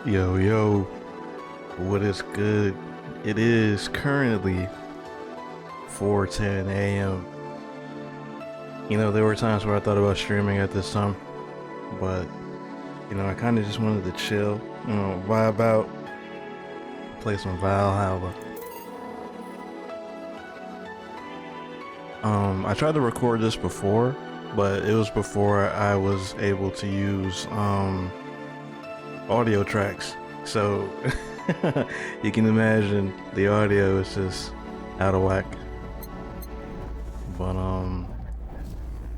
Yo, yo, what is good? It is currently 4:10 a.m. There were times where I thought about streaming at this time, but I kind of just wanted to chill, vibe out, play some Valhalla. I tried to record this before, but it was before I was able to use audio tracks. So you can imagine the audio is just out of whack. But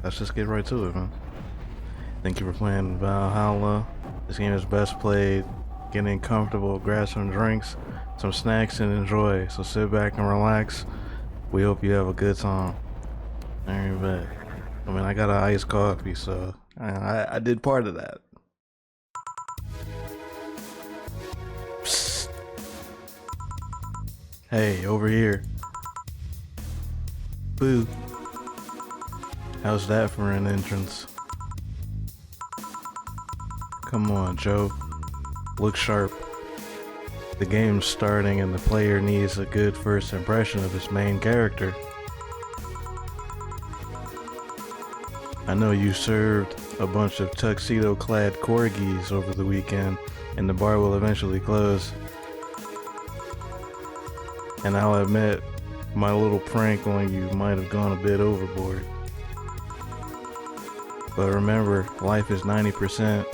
let's just get right to it, man. Thank you for playing Valhalla. This game is best played getting comfortable, grab some drinks, some snacks, and enjoy. So sit back and relax. We hope you have a good time. Alright, bet. I got an iced coffee, so I did part of that. Psst. Hey, over here. Boo. How's that for an entrance? Come on, Joe. Look sharp. The game's starting and the player needs a good first impression of his main character. I know you served a bunch of tuxedo-clad corgis over the weekend, and the bar will eventually close. And I'll admit, my little prank on you might have gone a bit overboard. But remember, life is 90%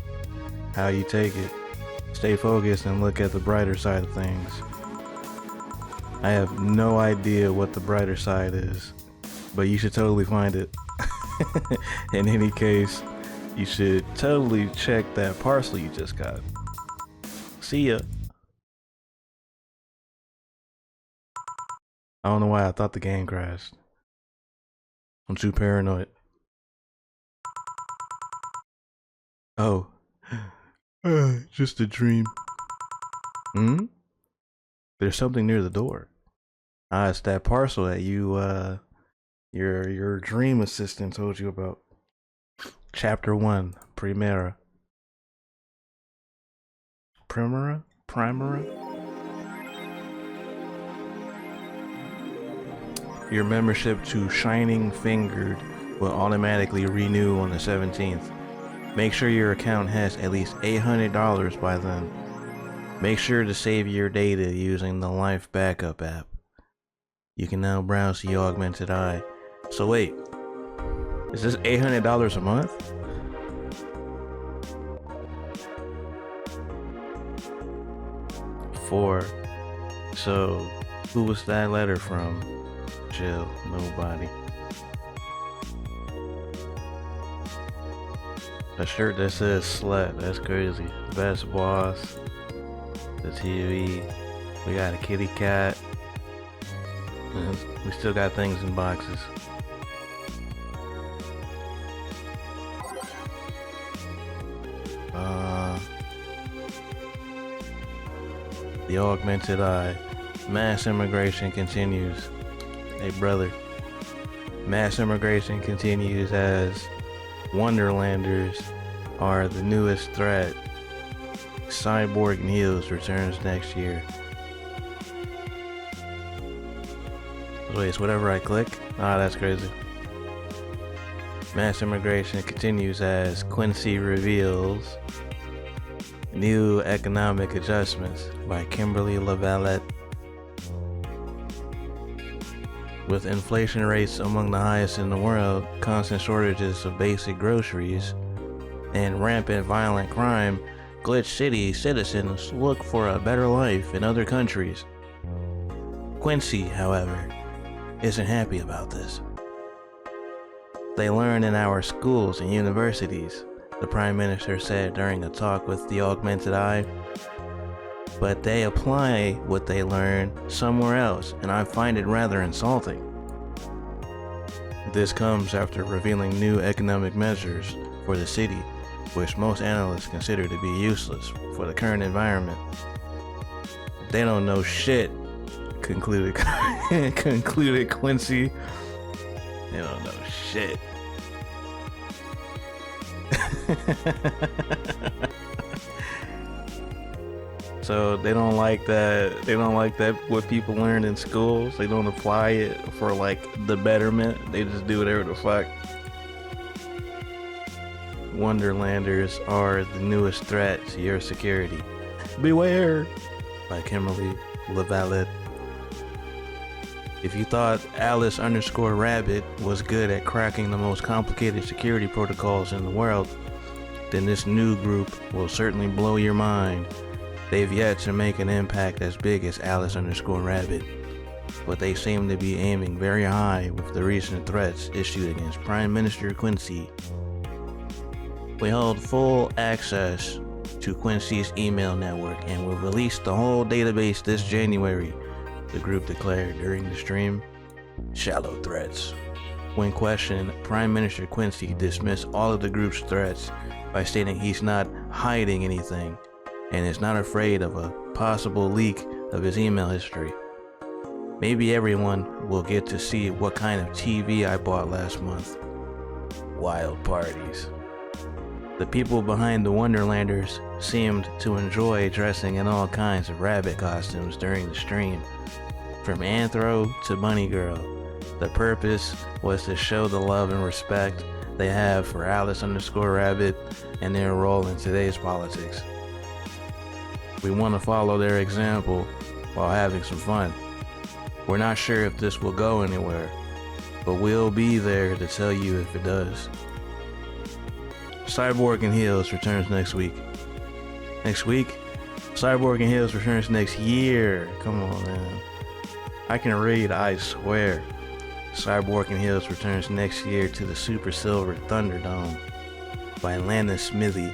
how you take it. Stay focused and look at the brighter side of things. I have no idea what the brighter side is, but you should totally find it. In any case, you should totally check that parcel you just got. See ya. I don't know why I thought the game crashed. I'm too paranoid. Oh. Just a dream. There's something near the door. It's that parcel that your dream assistant told you about. Chapter 1, Primera. Primera? Your membership to Shining Fingered will automatically renew on the 17th. Make sure your account has at least $800 by then. Make sure to save your data using the Life Backup app. You can now browse the augmented eye. So wait, is this $800 a month? Four. So who was that letter from? Jill, nobody. A shirt that says slut, that's crazy. Best boss. The TV. We got a kitty cat. And we still got things in boxes. The augmented eye. Mass immigration continues. Hey brother. Mass immigration continues as Wonderlanders are the newest threat. Cyborg News returns next year. Wait, it's whatever I click? That's crazy. Mass immigration continues as Quincy reveals New Economic Adjustments by Kimberly LaVallette. With inflation rates among the highest in the world, constant shortages of basic groceries, and rampant violent crime, Glitch City citizens look for a better life in other countries. Quincy, however, isn't happy about this. They learn in our schools and universities, the Prime Minister said during a talk with the Augmented Eye, but they apply what they learn somewhere else, and I find it rather insulting. This comes after revealing new economic measures for the city, which most analysts consider to be useless for the current environment. They don't know shit, concluded Quincy. They don't know shit. So they don't like that. They don't like that what people learn in schools. They don't apply it for like the betterment. They just do whatever the fuck. Wonderlanders are the newest threat to your security. Beware! By Kimberly LaVallette. If you thought Alice_Rabbit was good at cracking the most complicated security protocols in the world, then this new group will certainly blow your mind. They've yet to make an impact as big as Alice_Rabbit, but they seem to be aiming very high with the recent threats issued against Prime Minister Quincy. We hold full access to Quincy's email network and will release the whole database this January, the group declared during the stream. Shallow threats. When questioned, Prime Minister Quincy dismissed all of the group's threats by stating he's not hiding anything and is not afraid of a possible leak of his email history. Maybe everyone will get to see what kind of TV I bought last month. Wild parties. The people behind the Wonderlanders seemed to enjoy dressing in all kinds of rabbit costumes during the stream, from Anthro to Bunny Girl. The purpose was to show the love and respect they have for Alice_Rabbit and their role in today's politics. We want to follow their example while having some fun. We're not sure if this will go anywhere, but we'll be there to tell you if it does. Cyborg in Heels returns next week. Next week? Cyborg in Heels returns next year. Come on, man. I can read, I swear. Cyborg in Heels returns next year to the Super Silver Thunderdome by Landon Smithy.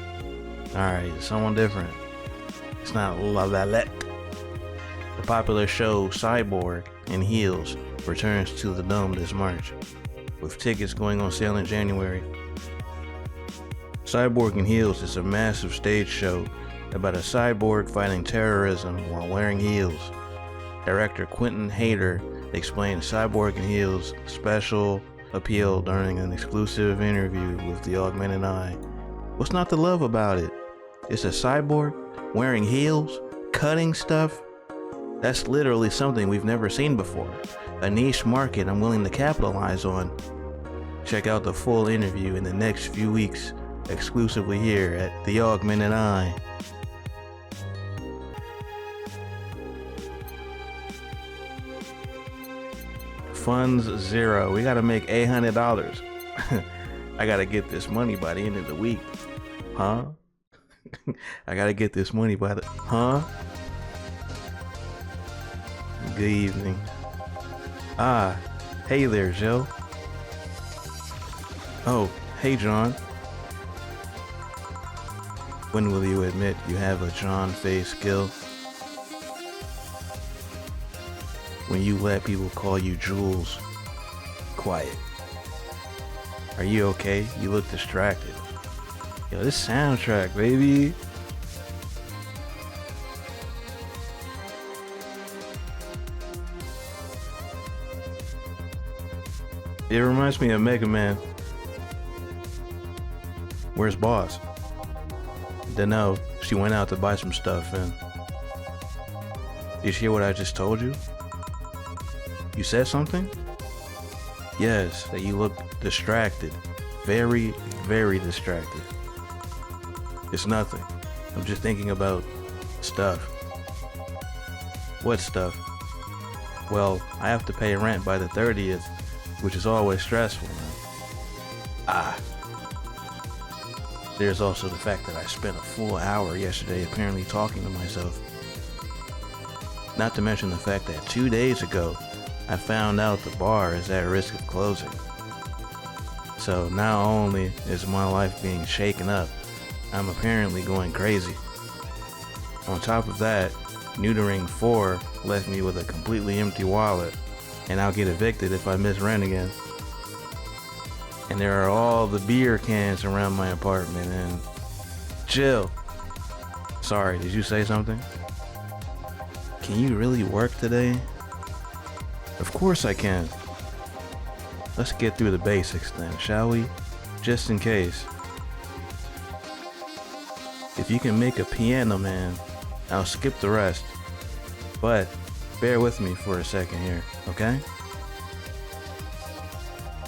Alright, someone different. It's not LaVallette. The popular show Cyborg in Heels returns to the Dome this March, with tickets going on sale in January. Cyborg in Heels is a massive stage show about a cyborg fighting terrorism while wearing heels. Director Quentin Hayter explained Cyborg in Heels' special appeal during an exclusive interview with the Augmented Eye. What's not to love about it? It's a cyborg wearing heels, cutting stuff. That's literally something we've never seen before. A niche market I'm willing to capitalize on. Check out the full interview in the next few weeks, exclusively here at the Augmented Eye. Funds zero. We gotta make $800. I gotta get this money by the end of the week. Huh? I gotta get this money by the... Huh? Good evening. Ah, hey there, Joe. Oh, hey, John. When will you admit you have a John face skill? When you let people call you Jules. Quiet. Are you okay? You look distracted. Yo, this soundtrack, baby. It reminds me of Mega Man. Where's Boss? Dunno. She went out to buy some stuff and... Did you hear what I just told you? You said something? Yes, that you look distracted. Very, very distracted. It's nothing. I'm just thinking about stuff. What stuff? Well, I have to pay rent by the 30th, which is always stressful, man. There's also the fact that I spent a full hour yesterday apparently talking to myself. Not to mention the fact that 2 days ago, I found out the bar is at risk of closing. So not only is my life being shaken up, I'm apparently going crazy. On top of that, neutering 4 left me with a completely empty wallet, and I'll get evicted if I miss rent again. And there are all the beer cans around my apartment and... Jill! Sorry, did you say something? Can you really work today? Of course I can. Let's get through the basics then, shall we? Just in case. If you can make a piano man, I'll skip the rest, but bear with me for a second here, okay?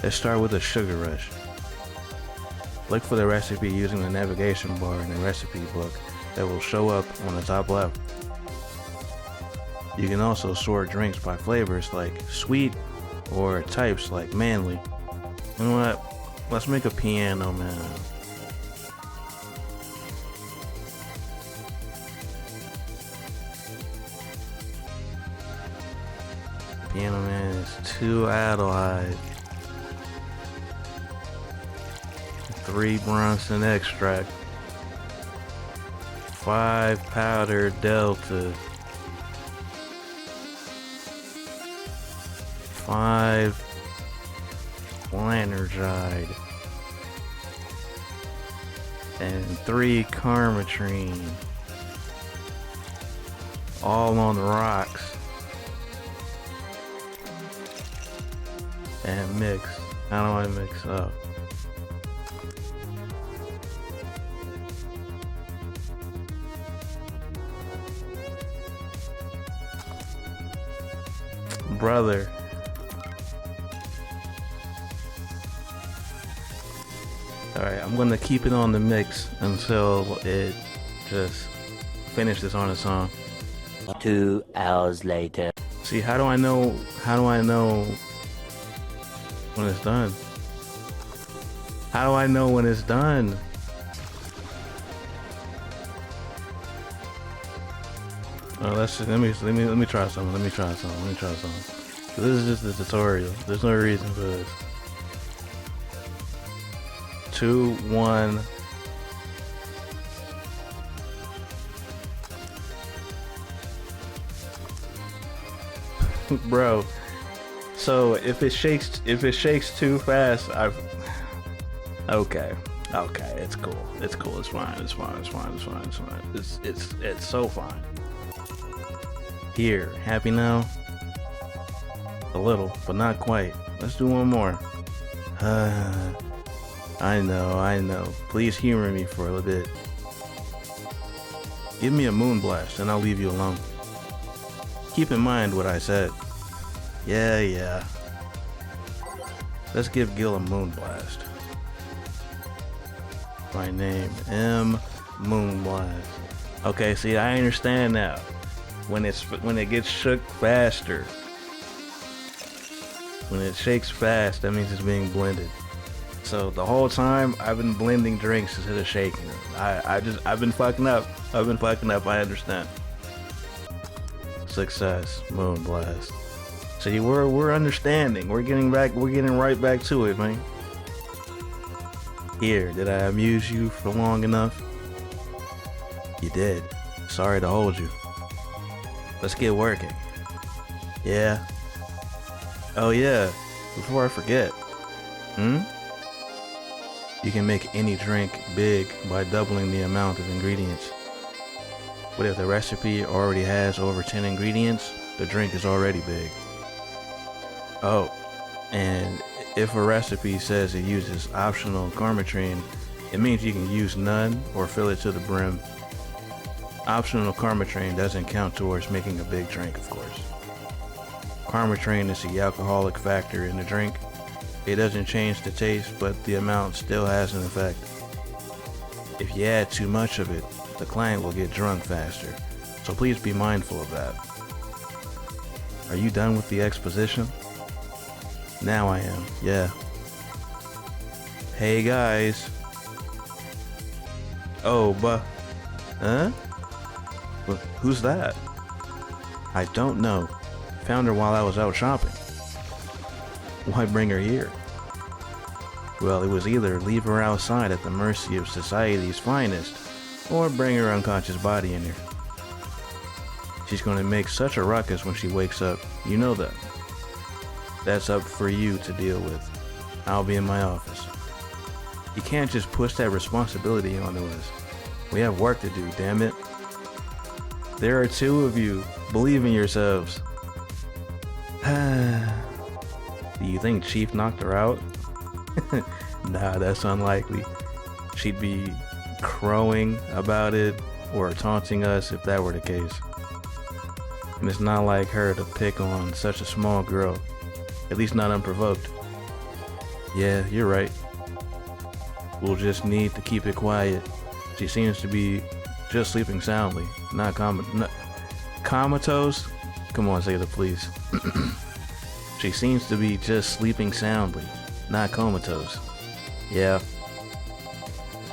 Let's start with a sugar rush. Look for the recipe using the navigation bar in the recipe book that will show up on the top left. You can also sort drinks by flavors like sweet or types like manly. You know what? Let's make a piano man. Piano man is 2 Adelheid, 3 Bronson extract, 5 powder delta, 5 Lanergide, and 3 Carmatrine, all on the rocks. And mix. How do I mix up? Brother. Alright, I'm gonna keep it on the mix until it just finishes on its own. 2 hours later. See, how do I know when it's done? How do I know when it's done? Let me try something. This is just a tutorial. There's no reason for this. 2, 1. Bro. So if it shakes too fast, okay, it's cool. It's fine. It's so fine. Here, happy now? A little, but not quite. Let's do one more. I know. Please humor me for a little bit. Give me a moon blast and I'll leave you alone. Keep in mind what I said. Yeah. Let's give Gil a moonblast. My name, M. Moonblast. Okay, see, I understand now. When it gets shook faster. When it shakes fast, that means it's being blended. So the whole time I've been blending drinks instead of shaking them. I've been fucking up. I understand. Success, Moonblast. See, we're understanding. We're getting right back to it, man. Here, did I amuse you for long enough? You did. Sorry to hold you. Let's get working. Yeah. Oh yeah, before I forget. You can make any drink big by doubling the amount of ingredients. But if the recipe already has over 10 ingredients, the drink is already big. Oh, and if a recipe says it uses optional Carmatrine, it means you can use none or fill it to the brim. Optional Carmatrine doesn't count towards making a big drink, of course. Carmatrine is the alcoholic factor in the drink. It doesn't change the taste, but the amount still has an effect. If you add too much of it, the client will get drunk faster, so please be mindful of that. Are you done with the exposition? Now I am, yeah. Hey guys. Oh, huh? Who's that? I don't know. Found her while I was out shopping. Why bring her here? Well, it was either leave her outside at the mercy of society's finest, or bring her unconscious body in here. She's going to make such a ruckus when she wakes up. You know that. That's up for you to deal with. I'll be in my office. You can't just push that responsibility onto us. We have work to do, damn it. There are 2 of you. Believe in yourselves. Do you think Chief knocked her out? Nah, that's unlikely. She'd be crowing about it or taunting us if that were the case. And it's not like her to pick on such a small girl, at least not unprovoked. Yeah, you're right. We'll just need to keep it quiet. She seems to be just sleeping soundly, not comatose? Come on, say the please. She seems to be just sleeping soundly, not comatose. Yeah.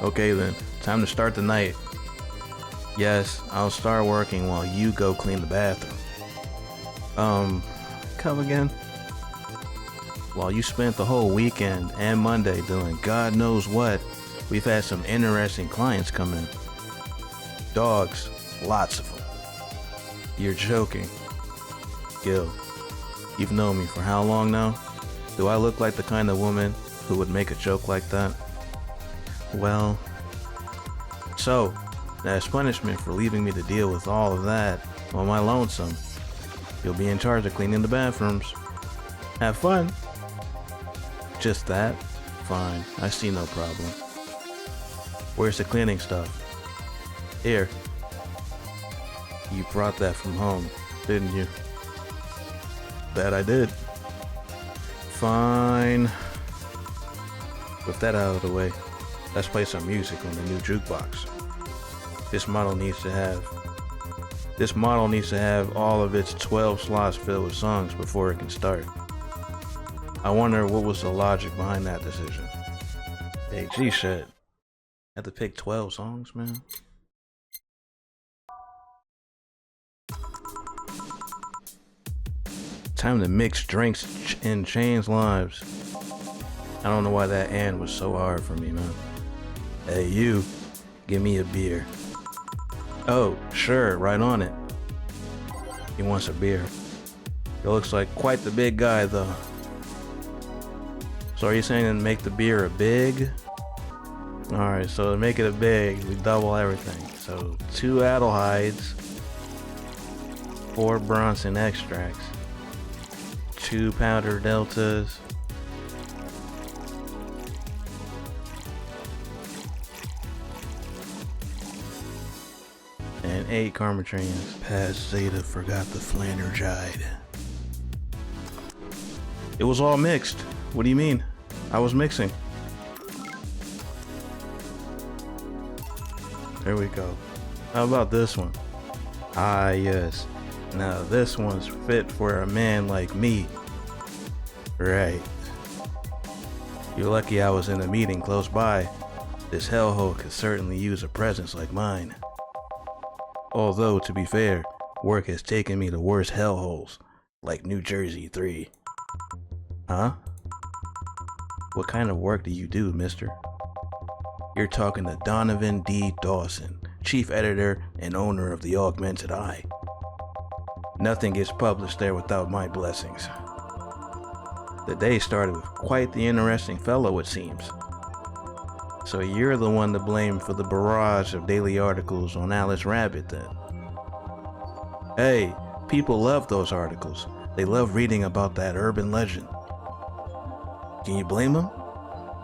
Okay then, time to start the night. Yes, I'll start working while you go clean the bathroom. Come again? While you spent the whole weekend and Monday doing God knows what, we've had some interesting clients come in. Dogs, lots of them. You're joking. Gil, you've known me for how long now? Do I look like the kind of woman who would make a joke like that? Well, so, as punishment for leaving me to deal with all of that on my lonesome, you'll be in charge of cleaning the bathrooms. Have fun. Just that? Fine, I see no problem. Where's the cleaning stuff? Here. You brought that from home, didn't you? That I did. Fine. With that out of the way, let's play some music on the new jukebox. This model needs to have all of its 12 slots filled with songs before it can start. I wonder what was the logic behind that decision. Hey, gee shit. Had to pick 12 songs, man. Time to mix drinks and change lives. I don't know why that "and" was so hard for me, man. Hey, you, give me a beer. Oh, sure, right on it. He wants a beer. He looks like quite the big guy, though. So are you saying to make the beer a big? Alright, so to make it a big, we double everything. So 2 Adelhydes, 4 Bronson extracts, 2 powder deltas, and 8 Carmatrines. Past Zeta forgot the Flandergide. It was all mixed. What do you mean? I was mixing. There we go. How about this one? Ah, yes. Now this one's fit for a man like me. Right. You're lucky I was in a meeting close by. This hellhole could certainly use a presence like mine. Although, to be fair, work has taken me to worse hellholes, like New Jersey 3. Huh? What kind of work do you do, mister? You're talking to Donovan D. Dawson, chief editor and owner of the Augmented Eye. Nothing gets published there without my blessings. The day started with quite the interesting fellow, it seems. So you're the one to blame for the barrage of daily articles on Alice Rabbit, then? Hey, people love those articles. They love reading about that urban legend. Can you blame them?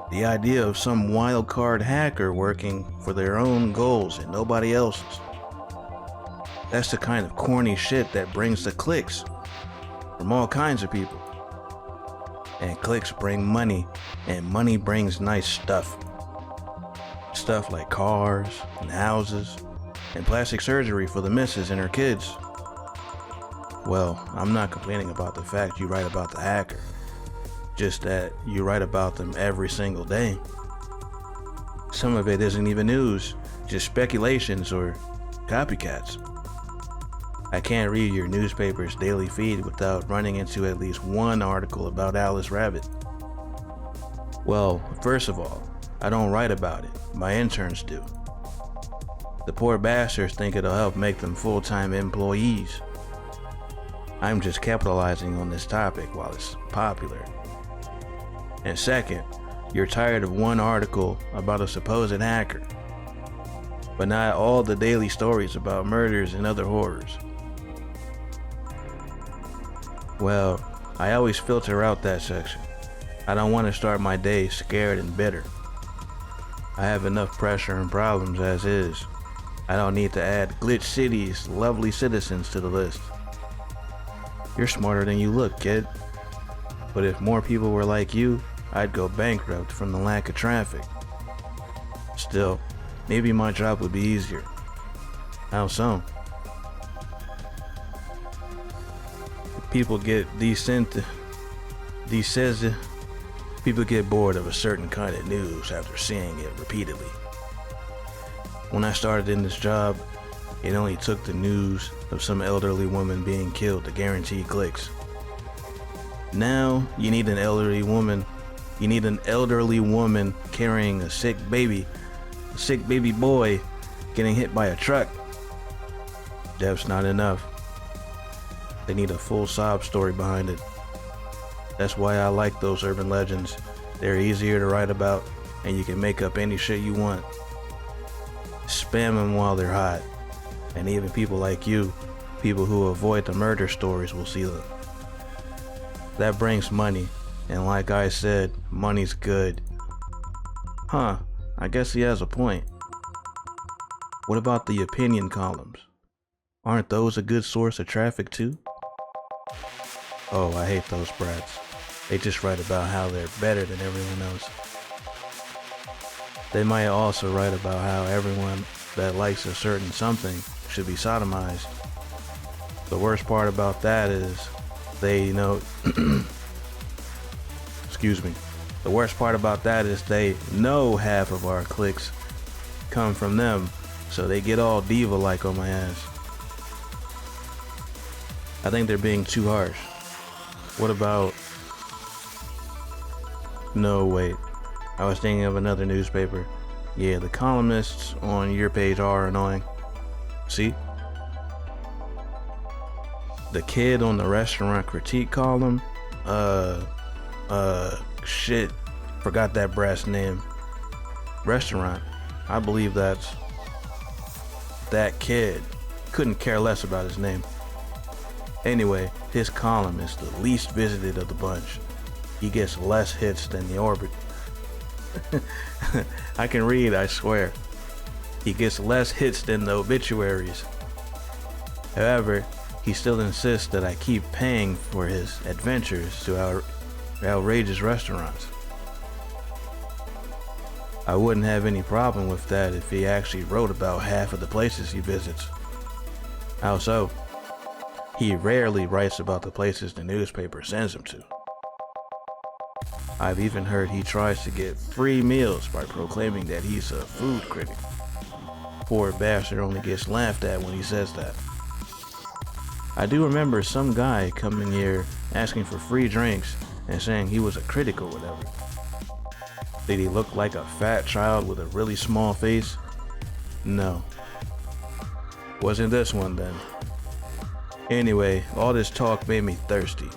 The idea of some wild card hacker working for their own goals and nobody else's. That's the kind of corny shit that brings the clicks from all kinds of people. And clicks bring money, and money brings nice stuff. Stuff like cars and houses and plastic surgery for the missus and her kids. Well, I'm not complaining about the fact you write about the hacker. Just that you write about them every single day. Some of it isn't even news, just speculations or copycats. I can't read your newspaper's daily feed without running into at least one article about Alice Rabbit. Well, first of all, I don't write about it, my interns do. The poor bastards think it'll help make them full-time employees. I'm just capitalizing on this topic while it's popular. And second, you're tired of one article about a supposed hacker, but not all the daily stories about murders and other horrors. Well, I always filter out that section. I don't want to start my day scared and bitter. I have enough pressure and problems as is. I don't need to add Glitch City's lovely citizens to the list. You're smarter than you look, kid. But if more people were like you, I'd go bankrupt from the lack of traffic. Still, maybe my job would be easier. How so? People get people get bored of a certain kind of news after seeing it repeatedly. When I started in this job, it only took the news of some elderly woman being killed to guarantee clicks. Now, you need an elderly woman carrying a sick baby boy getting hit by a truck. Death's not enough. They need a full sob story behind it. That's why I like those urban legends. They're easier to write about, and you can make up any shit you want. Spam them while they're hot. And even people like you, people who avoid the murder stories, will see them. That brings money, and like I said, money's good. Huh, I guess he has a point. What about the opinion columns? Aren't those a good source of traffic too? Oh, I hate those brats. They just write about how they're better than everyone else. They might also write about how everyone that likes a certain something should be sodomized. The worst part about that is they know The worst part about that is they know half of our clicks come from them, so they get all diva-like on my ass. I think they're being too harsh. What about... No, wait. I was thinking of another newspaper. Yeah, the columnists on your page are annoying. See? The kid on the restaurant critique column? Shit. Forgot that brass name. Restaurant. I believe that's... that kid. Couldn't care less about his name. Anyway, his column is the least visited of the bunch. He gets less hits than the orbit. I can read, I swear. He gets less hits than the obituaries. However, he still insists that I keep paying for his adventures to outrageous restaurants. I wouldn't have any problem with that if he actually wrote about half of the places he visits. How so? He rarely writes about the places the newspaper sends him to. I've even heard he tries to get free meals by proclaiming that he's a food critic. Poor bastard only gets laughed at when he says that. I do remember some guy coming here asking for free drinks and saying he was a critic or whatever. Did he look like a fat child with a really small face? No. Wasn't this one then. Anyway, all this talk made me thirsty.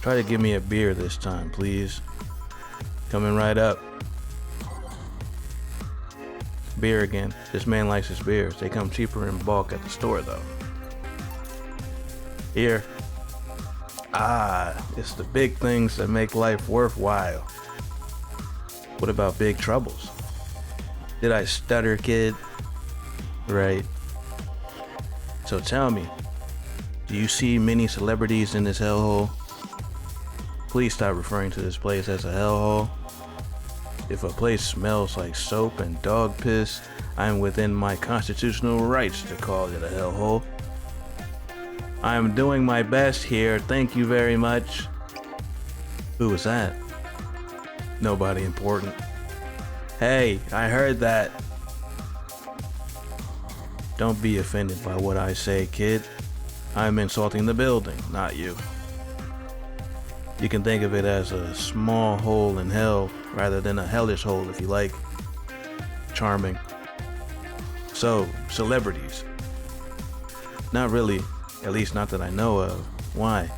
Try to give me a beer this time, please. Coming right up. Beer again. This man likes his beers. They come cheaper in bulk at the store though. Here. It's the big things that make life worthwhile. What about big troubles? Did I stutter, kid? Right. So tell me, do you see many celebrities in this hellhole? Please stop referring to this place as a hellhole. If a place smells like soap and dog piss, I'm within my constitutional rights to call it a hellhole. I'm doing my best here, thank you very much. Who was that? Nobody important. Hey, I heard that. Don't be offended by what I say, kid. I'm insulting the building, not you. You can think of it as a small hole in hell rather than a hellish hole if you like. Charming. So, celebrities. Not really, at least not that I know of. Why?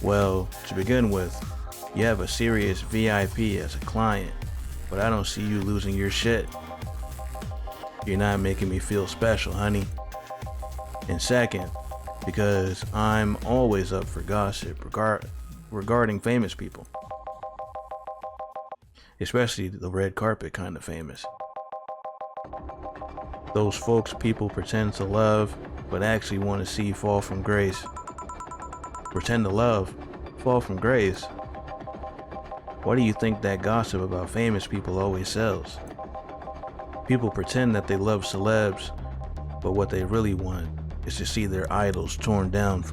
Well, to begin with, you have a serious VIP as a client, but I don't see you losing your shit. You're not making me feel special, honey. And second, because I'm always up for gossip regarding famous people. Especially the red carpet kind of famous. Those folks people pretend to love, but actually want to see fall from grace. Pretend to love, fall from grace. Why do you think that gossip about famous people always sells? People pretend that they love celebs, but what they really want is to see their idols torn down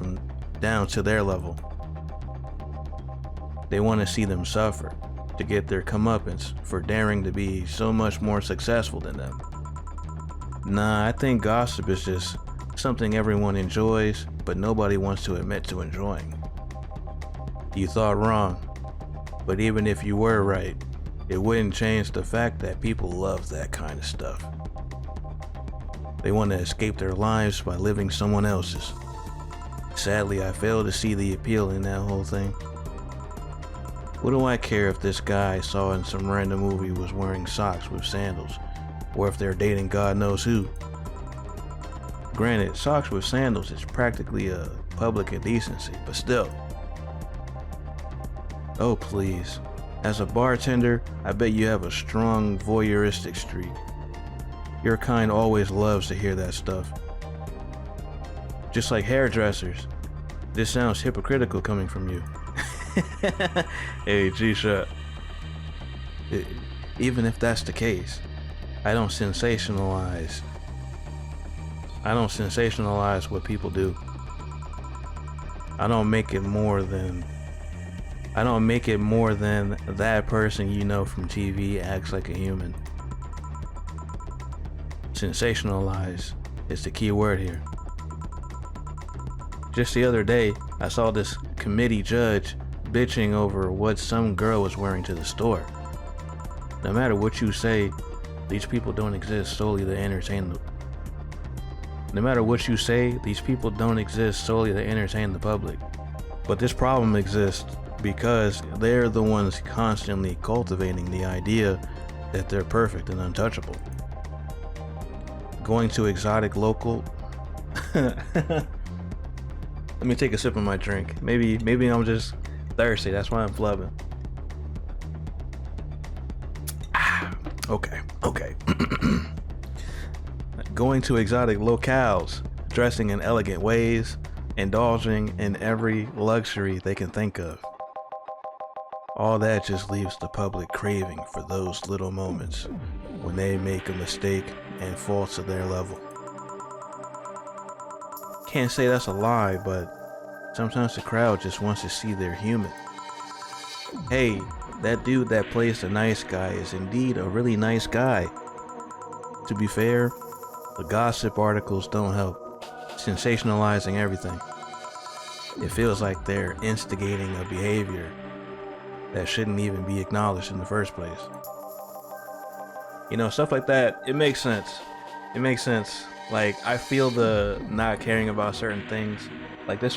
to their level. They want to see them suffer, to get their comeuppance for daring to be so much more successful than them. Nah, I think gossip is just something everyone enjoys, but nobody wants to admit to enjoying. You thought wrong, but even if you were right, it wouldn't change the fact that people love that kind of stuff. They want to escape their lives by living someone else's. Sadly, I fail to see the appeal in that whole thing. What do I care if this guy I saw in some random movie was wearing socks with sandals, or if they're dating God knows who? Granted, socks with sandals is practically a public indecency, but still. Oh please, as a bartender, I bet you have a strong voyeuristic streak. Your kind always loves to hear that stuff. Just like hairdressers. This sounds hypocritical coming from you. Hey, G-Shot. Even if that's the case, I don't sensationalize what people do. I don't make it more than that person you know from TV acts like a human. Sensationalize is the key word here. Just the other day, I saw this committee judge bitching over what some girl was wearing to the store. No matter what you say, these people don't exist solely to entertain the public. But this problem exists because they're the ones constantly cultivating the idea that they're perfect and untouchable. Going to exotic local let me take a sip of my drink. Maybe I'm just thirsty, that's why I'm flubbing. Okay. Going to exotic locales, dressing in elegant ways, indulging in every luxury they can think of. All that just leaves the public craving for those little moments when they make a mistake and fall to their level. Can't say that's a lie, but sometimes the crowd just wants to see they're human. Hey, that dude that plays the nice guy is indeed a really nice guy. To be fair, the gossip articles don't help, sensationalizing everything. It feels like they're instigating a behavior that shouldn't even be acknowledged in the first place. You know, stuff like that, it makes sense. Like, I feel the not caring about certain things. Like, I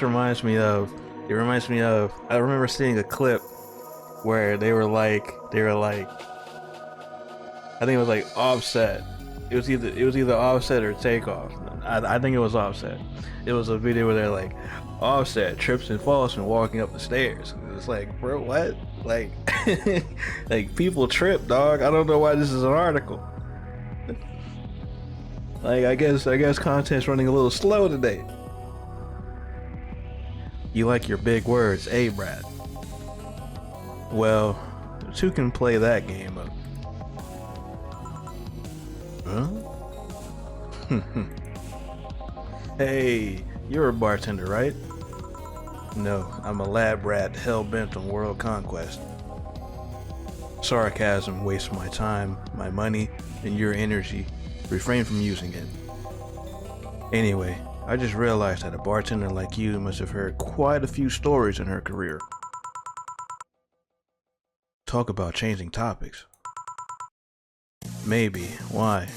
remember seeing a clip where they were like, I think it was like Offset. It was either Offset or Takeoff. I think it was Offset. It was a video where they're like, Offset trips and falls when walking up the stairs. It's like, bro, what? Like, like, people trip, dog. I don't know why this is an article. Like, I guess content's running a little slow today. You like your big words, eh, Brad? Well, two can play that game up. Huh? Hey, you're a bartender, right? No, I'm a lab rat hell-bent on world conquest. Sarcasm wastes my time, my money, and your energy. Refrain from using it. Anyway, I just realized that a bartender like you must have heard quite a few stories in her career. Talk about changing topics. Maybe. Why?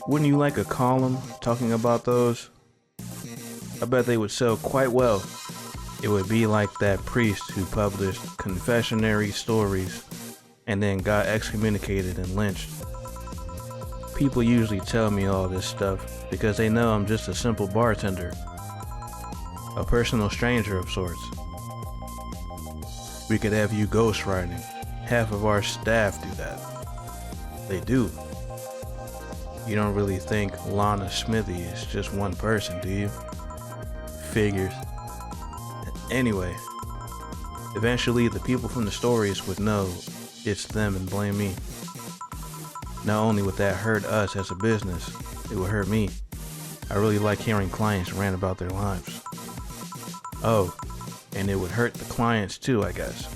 Wouldn't you like a column talking about those? I bet they would sell quite well. It would be like that priest who published confessionary stories and then got excommunicated and lynched. People usually tell me all this stuff because they know I'm just a simple bartender, a personal stranger of sorts. We could have you ghostwriting. Half of our staff do that. They do. You don't really think Lana Smithy is just one person, do you? Figures. Anyway, eventually the people from the stories would know it's them and blame me. Not only would that hurt us as a business, it would hurt me. I really like hearing clients rant about their lives. Oh, and it would hurt the clients too, I guess.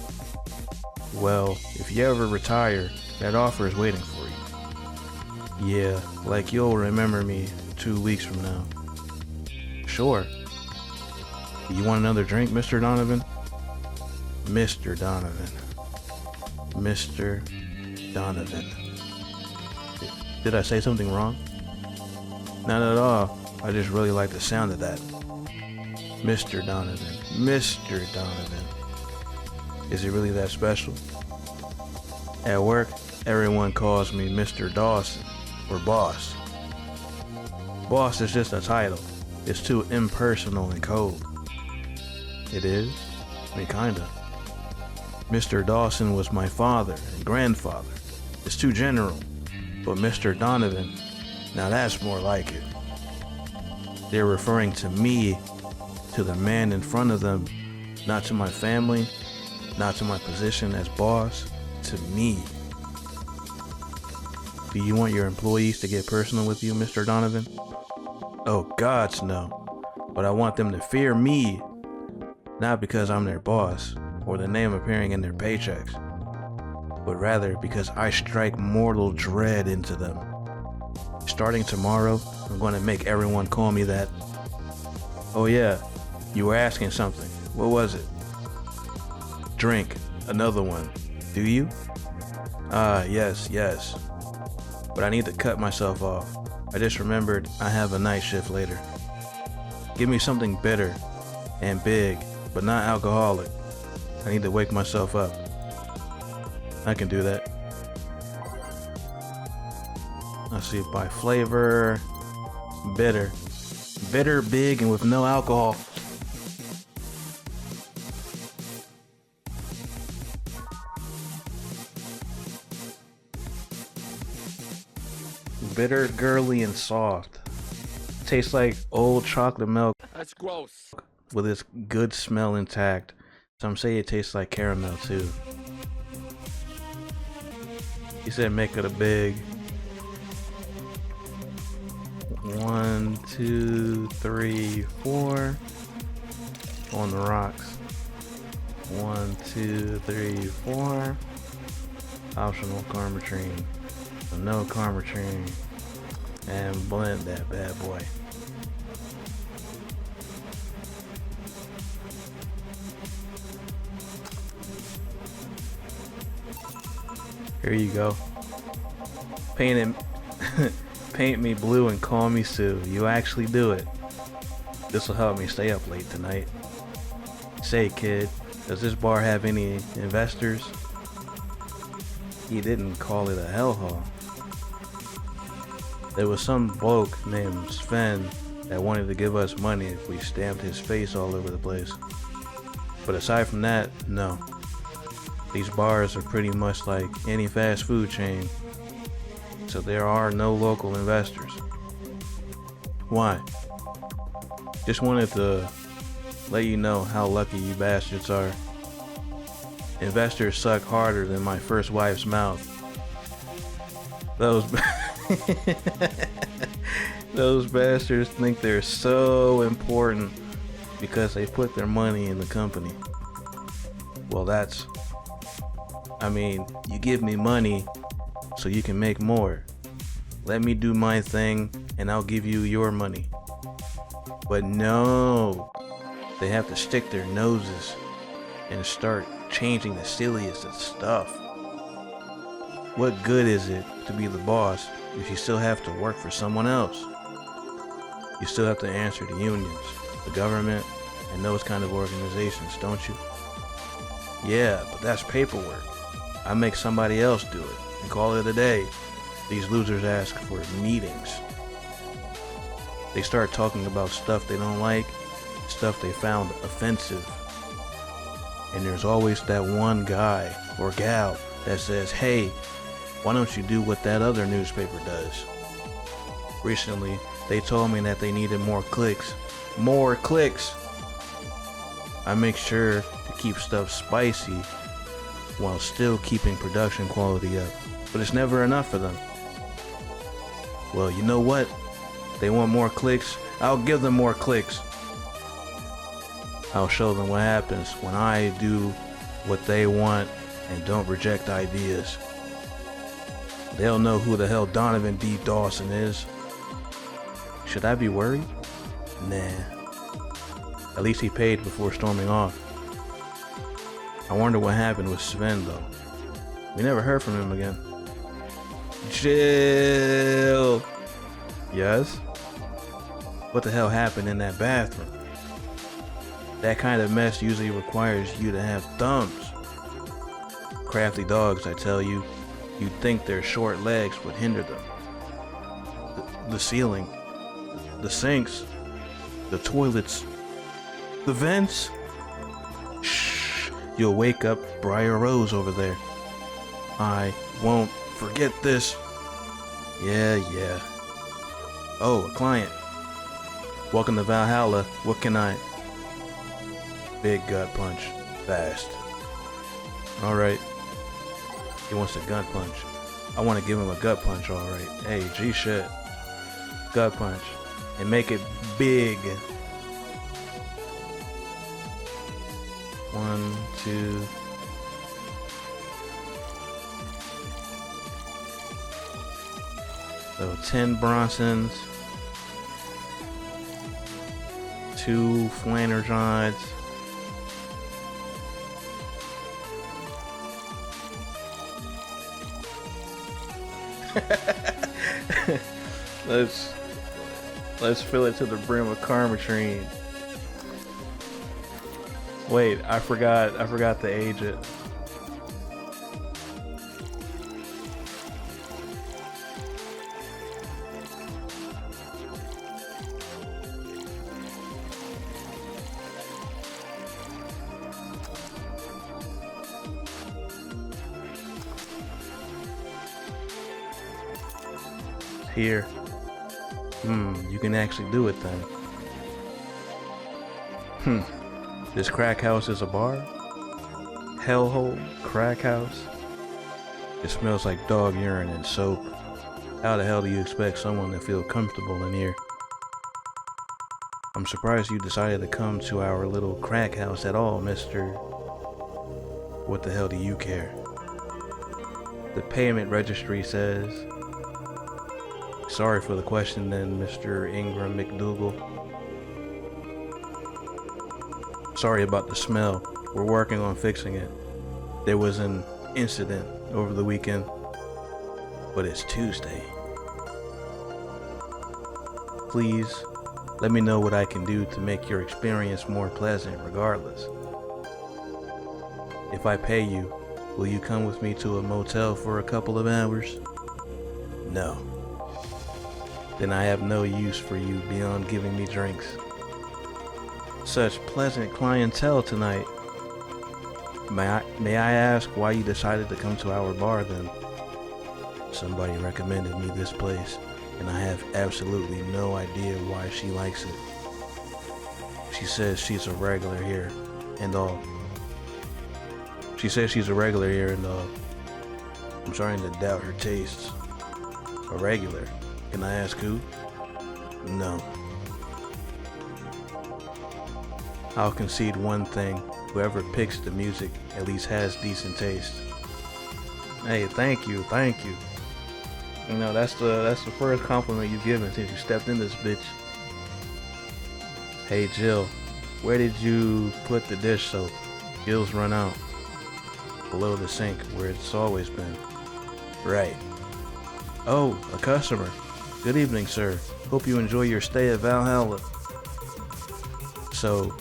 Well, if you ever retire, that offer is waiting for you. Yeah, like you'll remember me 2 weeks from now. Sure. You want another drink, Mr. Donovan? Mr. Donovan. Mr. Donovan. Did I say something wrong? Not at all. I just really like the sound of that. Mr. Donovan. Mr. Donovan. Is it really that special? At work, everyone calls me Mr. Dawson, or Boss. Boss is just a title. It's too impersonal and cold. It is? I mean, kinda. Mr. Dawson was my father and grandfather. It's too general. But Mr. Donovan, now that's more like it. They're referring to me, to the man in front of them, not to my family, not to my position as boss, to me. Do you want your employees to get personal with you, Mr. Donovan? Oh, gods no. But I want them to fear me, not because I'm their boss, or the name appearing in their paychecks, but rather because I strike mortal dread into them. Starting tomorrow, I'm going to make everyone call me that. Oh yeah, you were asking something. What was it? Drink. Another one. Do you? Yes. But I need to cut myself off. I just remembered I have a night shift later. Give me something bitter and big, but not alcoholic. I need to wake myself up. I can do that. Let's see, by flavor, bitter. Bitter, big, and with no alcohol. Bitter, girly, and soft. Tastes like old chocolate milk. That's gross. With its good smell intact. Some say it tastes like caramel too. He said make it a big. 1, 2, 3, 4. On the rocks. 1, 2, 3, 4. Optional carmatrine. So no carmatrine. And blend that bad boy. Here you go. Paint me blue and call me Sue. You actually do it. This will help me stay up late tonight. Say, kid, does this bar have any investors? He didn't call it a hell hall. There was some bloke named Sven that wanted to give us money if we stamped his face all over the place. But aside from that, no. These bars are pretty much like any fast food chain, so there are no local investors. Why? Just wanted to let you know how lucky you bastards are. Investors suck harder than my first wife's mouth. Those bastards think they're so important because they put their money in the company. Well, you give me money so you can make more. Let me do my thing and I'll give you your money. But no, they have to stick their noses and start changing the silliest of stuff. What good is it to be the boss if you still have to work for someone else? You still have to answer to unions, the government, and those kind of organizations, don't you? Yeah, but that's paperwork. I make somebody else do it and call it a day. These losers ask for meetings. They start talking about stuff they don't like, stuff they found offensive. And there's always that one guy or gal that says, hey, why don't you do what that other newspaper does? Recently, they told me that they needed more clicks. More clicks! I make sure to keep stuff spicy while still keeping production quality up. But it's never enough for them. Well, you know what? They want more clicks. I'll give them more clicks. I'll show them what happens when I do what they want and don't reject ideas. They'll know who the hell Donovan D. Dawson is. Should I be worried? Nah. At least he paid before storming off. I wonder what happened with Sven though. We never heard from him again. Chill. Yes? What the hell happened in that bathroom? That kind of mess usually requires you to have thumbs. Crafty dogs, I tell you. You'd think their short legs would hinder them. The ceiling, the sinks, the toilets, the vents. Shh, you'll wake up Briar Rose over there. I won't forget this. Yeah. Oh, a client. Welcome to Valhalla. What can I? Big gut punch. Fast. Alright. He wants a gut punch. I want to give him a gut punch, alright. Hey, G shit. Gut punch. And make it big. 1, 2. So 10 Bronsons. 2 Flannergides. Let's fill it to the brim with Karmatrine. Wait, I forgot to age it. Here. You can actually do it then. This crack house is a bar? Hellhole? Crack house? It smells like dog urine and soap. How the hell do you expect someone to feel comfortable in here? I'm surprised you decided to come to our little crack house at all, mister. What the hell do you care? The payment registry says... Sorry for the question then, Mr. Ingram McDougal. Sorry about the smell. We're working on fixing it. There was an incident over the weekend, but it's Tuesday. Please, let me know what I can do to make your experience more pleasant regardless. If I pay you, will you come with me to a motel for a couple of hours? No. Then I have no use for you beyond giving me drinks. Such pleasant clientele tonight. May I ask why you decided to come to our bar then? Somebody recommended me this place, and I have absolutely no idea why she likes it. She says she's a regular here, and all. I'm starting to doubt her tastes. A regular? Can I ask who? No. I'll concede one thing. Whoever picks the music at least has decent taste. Hey, thank you. You know, that's the first compliment you've given since you stepped in this bitch. Hey Jill, where did you put the dish soap? Jill's run out. Below the sink, where it's always been. Right. Oh, a customer. Good evening, sir. Hope you enjoy your stay at Valhalla. So,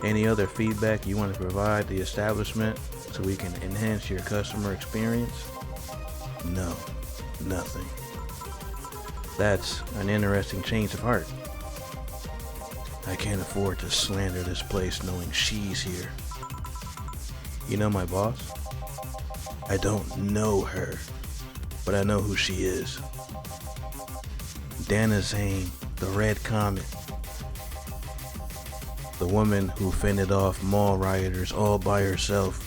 any other feedback you want to provide the establishment so we can enhance your customer experience? No, nothing. That's an interesting change of heart. I can't afford to slander this place knowing she's here. You know my boss? I don't know her, but I know who she is. Danazane, the Red Comet. The woman who fended off mall rioters all by herself,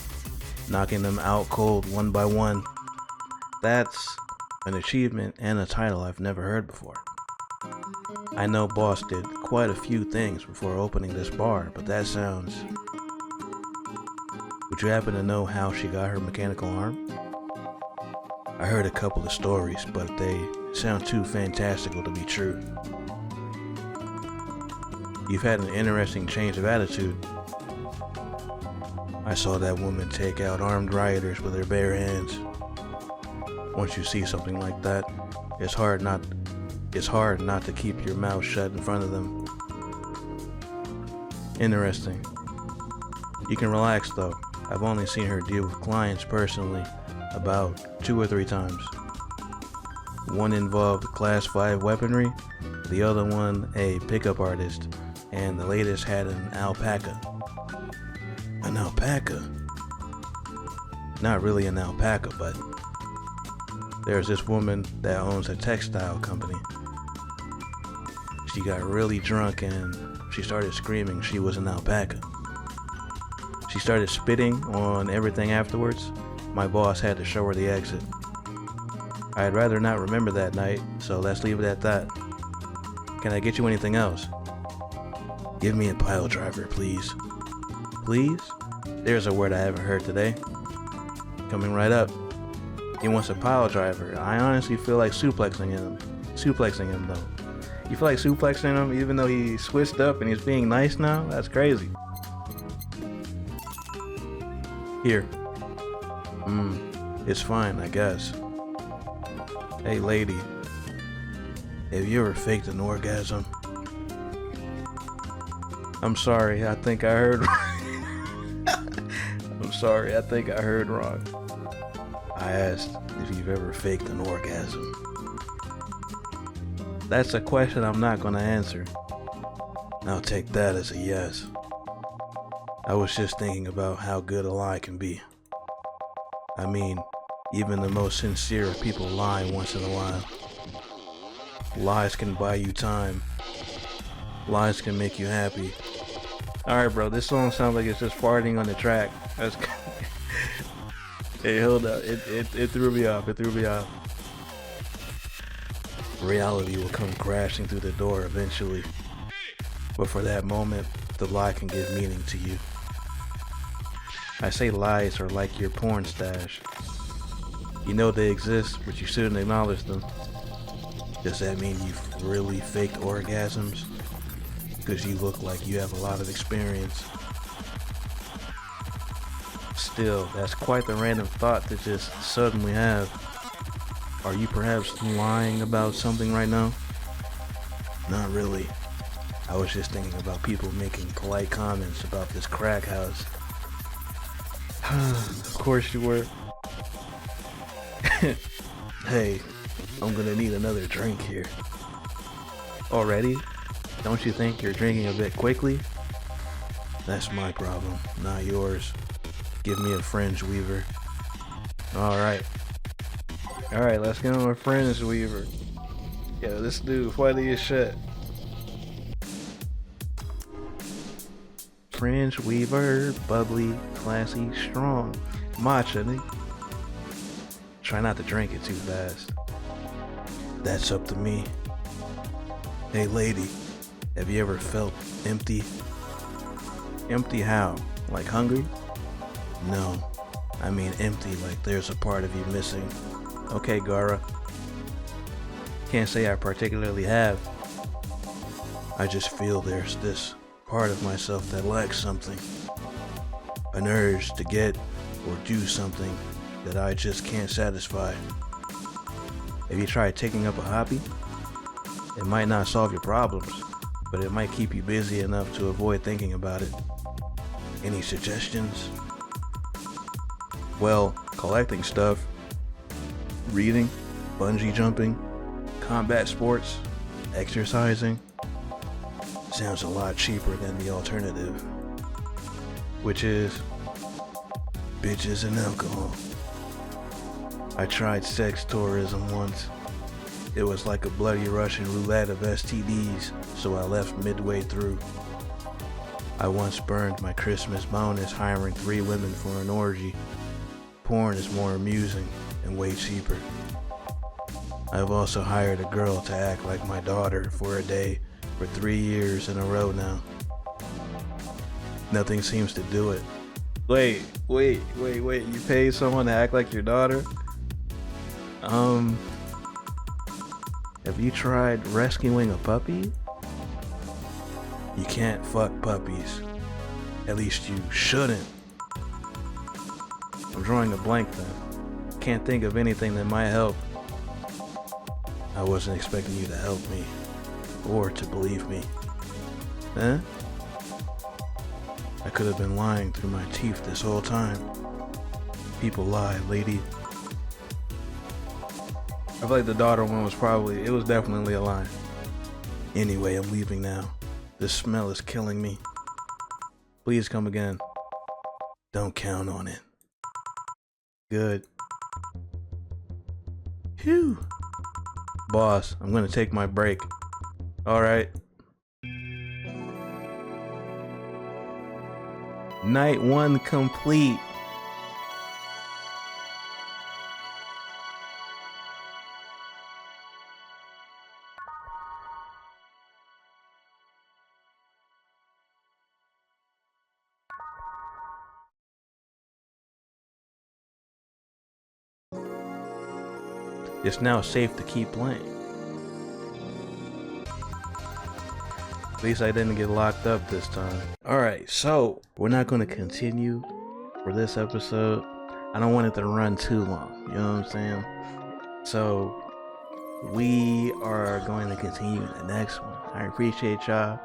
knocking them out cold one by one. That's an achievement and a title I've never heard before. I know Boss did quite a few things before opening this bar, but that sounds... Would you happen to know how she got her mechanical arm? I heard a couple of stories, but they sound too fantastical to be true. You've had an interesting change of attitude. I saw that woman take out armed rioters with her bare hands. Once you see something like that, it's hard not to keep your mouth shut in front of them. Interesting. You can relax though. I've only seen her deal with clients personally about 2 or 3 times. One involved class 5 weaponry, the other one a pickup artist, and the latest had an alpaca. An alpaca? Not really an alpaca, but there's this woman that owns a textile company. She got really drunk and she started screaming she was an alpaca. She started spitting on everything afterwards. My boss had to show her the exit. I'd rather not remember that night, so let's leave it at that. Can I get you anything else? Give me a pile driver, please. Please? There's a word I haven't heard today. Coming right up. He wants a pile driver. I honestly feel like suplexing him. Suplexing him though. You feel like suplexing him even though he switched up and he's being nice now? That's crazy. Here. It's fine, I guess. Hey lady, have you ever faked an orgasm? I'm sorry, I think I heard I'm sorry, I think I heard wrong. I asked if you've ever faked an orgasm. That's a question I'm not gonna answer. I'll take that as a yes. I was just thinking about how good a lie can be. I mean, even the most sincere of people lie once in a while. Lies can buy you time. Lies can make you happy. Alright bro, this song sounds like it's just farting on the track. That's Hey, hold up. It threw me off. It threw me off. Reality will come crashing through the door eventually. But for that moment, the lie can give meaning to you. I say lies are like your porn stash. You know they exist, but you shouldn't acknowledge them. Does that mean you've really faked orgasms? Because you look like you have a lot of experience. Still, that's quite the random thought to just suddenly have. Are you perhaps lying about something right now? Not really. I was just thinking about people making polite comments about this crack house. Of course you were. Hey, I'm gonna need another drink here. Already? Don't you think you're drinking a bit quickly? That's my problem, not yours. Give me a Fringe Weaver. Alright, let's get on a Fringe Weaver. Yo, this dude funny as shit. Fringe Weaver, bubbly, classy, strong. Matcha, nigga. Try not to drink it too fast. That's up to me. Hey lady, have you ever felt empty? Empty how? Like hungry? No, I mean empty like there's a part of you missing. Okay, Gara. Can't say I particularly have. I just feel there's this part of myself that lacks something. An urge to get or do something that I just can't satisfy. Have you tried taking up a hobby? It might not solve your problems, but it might keep you busy enough to avoid thinking about it. Any suggestions? Well, collecting stuff, reading, bungee jumping, combat sports, exercising. Sounds a lot cheaper than the alternative, which is bitches and alcohol. I tried sex tourism once. It was like a bloody Russian roulette of STDs, so I left midway through. I once burned my Christmas bonus hiring 3 women for an orgy. Porn is more amusing and way cheaper. I've also hired a girl to act like my daughter for a day for 3 years in a row now. Nothing seems to do it. Wait, you paid someone to act like your daughter? Have you tried rescuing a puppy? You can't fuck puppies. At least you shouldn't. I'm drawing a blank then. Can't think of anything that might help. I wasn't expecting you to help me, or to believe me. Huh? I could have been lying through my teeth this whole time. People lie, lady. I feel like the daughter one was definitely a lie. Anyway, I'm leaving now. This smell is killing me. Please come again. Don't count on it. Good. Phew. Boss, I'm gonna take my break. Alright. Night 1 complete. It's now safe to keep playing. At least I didn't get locked up this time. Alright, so we're not going to continue for this episode. I don't want it to run too long, you know what I'm saying? So we are going to continue in the next one. I appreciate y'all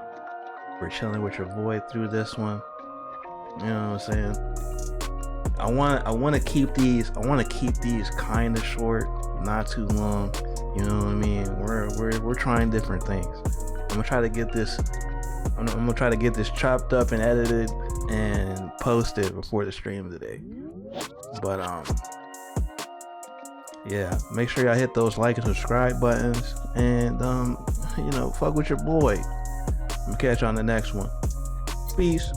for chilling with your boy through this one. You know what I'm saying? I want to keep these kind of short, not too long. You know what I mean? We're trying different things. I'm gonna try to get this chopped up and edited and posted before the stream today. But yeah, make sure y'all hit those like and subscribe buttons, and fuck with your boy. I'm gonna catch you on the next one. Peace.